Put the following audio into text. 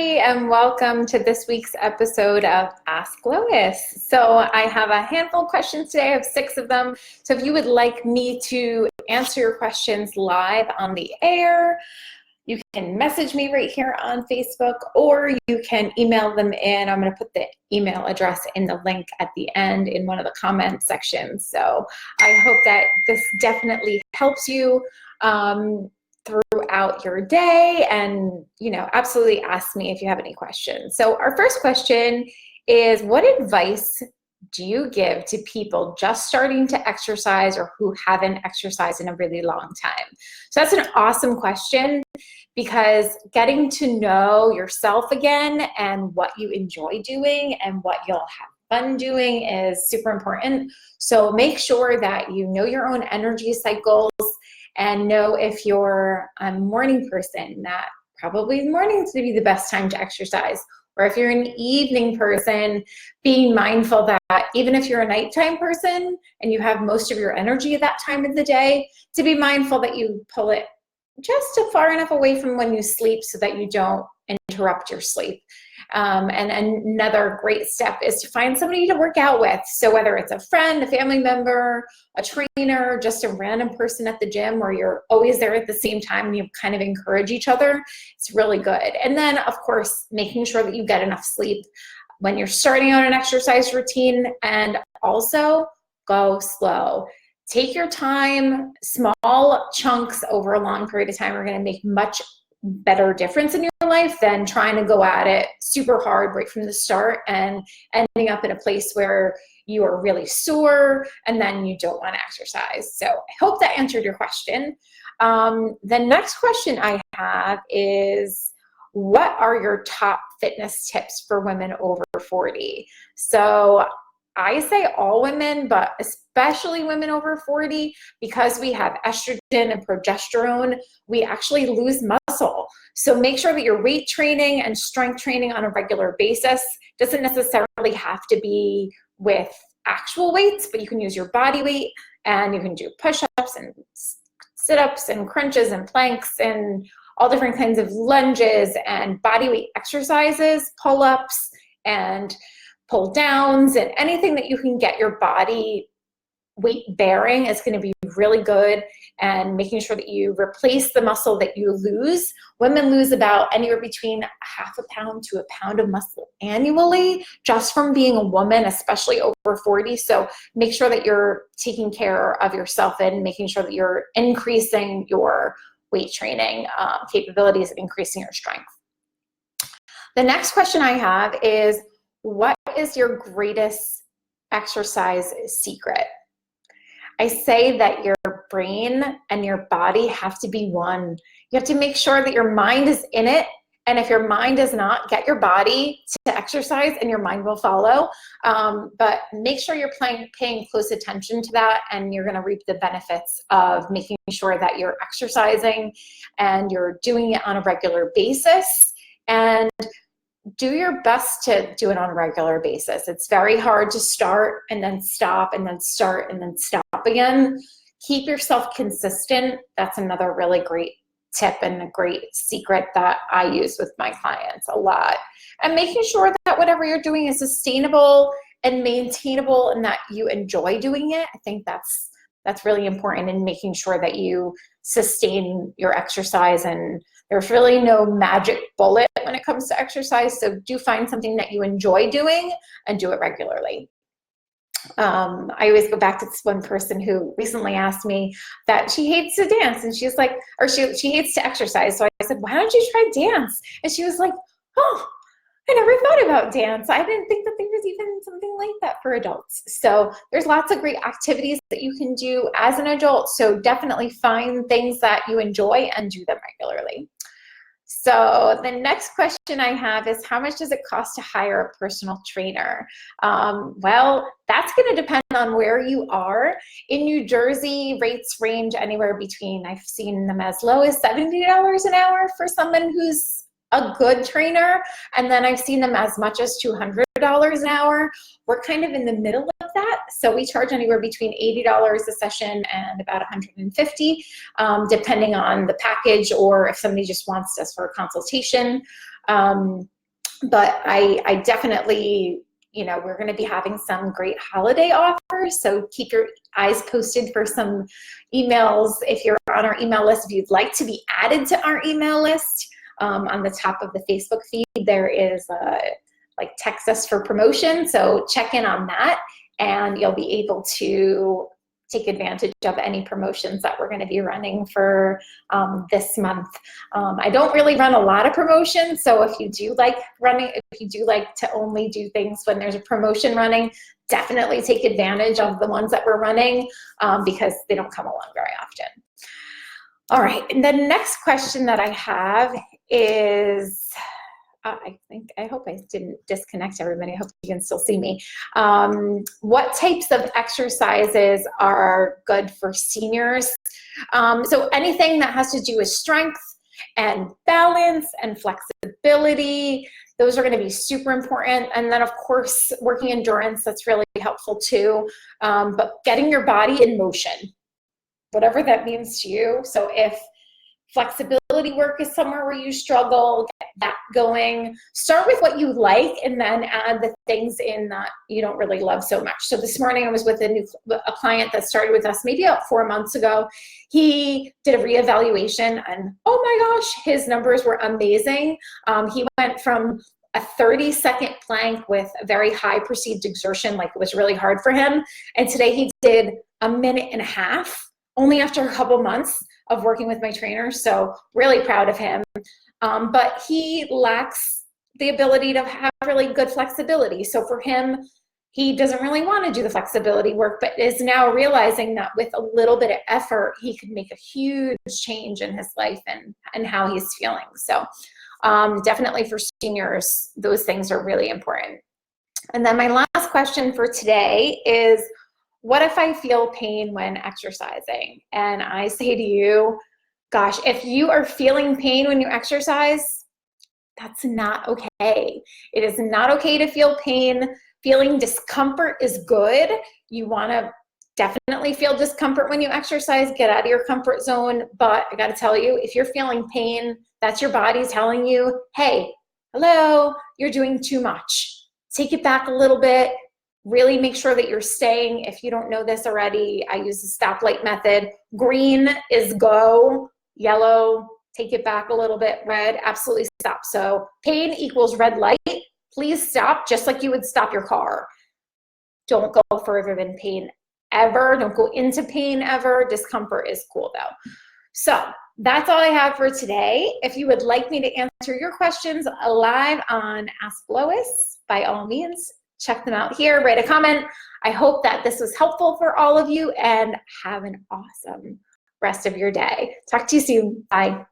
everybody, and welcome to this week's episode of Ask Lois. So I have a handful of questions today. I have 6 of them. So if you would like me to answer your questions live on the air, you can message me right here on Facebook, or you can email them in. I'm going to put the email address in the link at the end in one of the comment sections. So I hope that this definitely helps you throughout your day, and absolutely ask me if you have any questions. So our first question is, what advice do you give to people just starting to exercise or who haven't exercised in a really long time? So that's an awesome question, because getting to know yourself again and what you enjoy doing and what you'll have fun doing is super important. So make sure that you know your own energy cycles and know if you're a morning person, that probably morning's going to be the best time to exercise. Or if you're an evening person, being mindful that even if you're a nighttime person and you have most of your energy at that time of the day, to be mindful that you pull it just far enough away from when you sleep so that you don't interrupt your sleep. And another great step is to find somebody to work out with. So whether it's a friend, a family member, a trainer, just a random person at the gym where you're always there at the same time and you kind of encourage each other, it's really good. And then, of course, making sure that you get enough sleep when you're starting out an exercise routine, and also go slow. Take your time. Small chunks over a long period of time are going to make much better difference in your life than trying to go at it super hard right from the start and ending up in a place where you are really sore and then you don't want to exercise. So I hope that answered your question. The next question I have is, what are your top fitness tips for women over 40? So I say all women, but especially women over 40, because we have estrogen and progesterone, we actually lose muscle. So make sure that you're weight training and strength training on a regular basis. Doesn't necessarily have to be with actual weights, but you can use your body weight, and you can do push-ups and sit-ups and crunches and planks and all different kinds of lunges and body weight exercises, pull-ups and pull downs, and anything that you can get your body weight bearing is going to be really good. And making sure that you replace the muscle that you lose. Women lose about anywhere between ½ pound to a pound of muscle annually just from being a woman, especially over 40. So make sure that you're taking care of yourself and making sure that you're increasing your weight training capabilities and increasing your strength. The next question I have is, what is your greatest exercise secret? I say that your brain and your body have to be one. You have to make sure that your mind is in it. And if your mind does not, get your body to exercise and your mind will follow. But make sure you're paying close attention to that, and you're going to reap the benefits of making sure that you're exercising and you're doing it on a regular basis. And do your best to do it on a regular basis. It's very hard to start and then stop and then start and then stop again. Keep yourself consistent. That's another really great tip and a great secret that I use with my clients a lot. And making sure that whatever you're doing is sustainable and maintainable and that you enjoy doing it. I think that's really important in making sure that you sustain your exercise. And there's really no magic bullet when it comes to exercise. So do find something that you enjoy doing and do it regularly. I always go back to this one person who recently asked me that she hates to dance, and she's like, or she hates to exercise. So I said, why don't you try dance? And she was like, oh, I never thought about dance. I didn't think that there was even something like that for adults. So there's lots of great activities that you can do as an adult. So definitely find things that you enjoy and do them regularly. So the next question I have is, how much does it cost to hire a personal trainer? Well, that's going to depend on where you are. In New Jersey, rates range anywhere between, I've seen them as low as $70 an hour for someone who's a good trainer, and then I've seen them as much as $200 an hour. We're kind of in the middle of that, so we charge anywhere between $80 a session and about $150, depending on the package, or if somebody just wants us for a consultation. But I definitely, we're going to be having some great holiday offers. So keep your eyes posted for some emails. If you're on our email list, if you'd like to be added to our email list, on the top of the Facebook feed, there is like text us for promotion. So check in on that and you'll be able to take advantage of any promotions that we're going to be running for this month. I don't really run a lot of promotions, so if you do like to only do things when there's a promotion running, definitely take advantage of the ones that we're running because they don't come along very often. All right, and the next question that I have is, I hope I didn't disconnect everybody. I hope you can still see me. What types of exercises are good for seniors? So anything that has to do with strength and balance and flexibility, those are going to be super important. And then of course, working endurance, that's really helpful too. But getting your body in motion, whatever that means to you. So if flexibility work is somewhere where you struggle, get that going. Start with what you like and then add the things in that you don't really love so much. So this morning I was with a client that started with us maybe about 4 months ago. He did a reevaluation and oh my gosh, his numbers were amazing. He went from a 30-second plank with a very high perceived exertion, like it was really hard for him. And today he did a minute and a half only after a couple months of working with my trainer. So really proud of him. But he lacks the ability to have really good flexibility. So for him, he doesn't really want to do the flexibility work, but is now realizing that with a little bit of effort, he could make a huge change in his life and how he's feeling. So definitely for seniors, those things are really important. And then my last question for today is, what if I feel pain when exercising? And I say to you, gosh, if you are feeling pain when you exercise, that's not okay. It is not okay to feel pain. Feeling discomfort is good. You want to definitely feel discomfort when you exercise, get out of your comfort zone. But I got to tell you, if you're feeling pain, that's your body telling you, hey, hello, you're doing too much. Take it back a little bit. Really make sure that you're staying. If you don't know this already, I use the stoplight method. Green is go, yellow, take it back a little bit, red, absolutely stop. So pain equals red light. Please stop, just like you would stop your car. Don't go further than pain ever. Don't go into pain ever. Discomfort is cool though. So that's all I have for today. If you would like me to answer your questions live on Ask Lois, by all means, check them out here, write a comment. I hope that this was helpful for all of you and have an awesome rest of your day. Talk to you soon. Bye.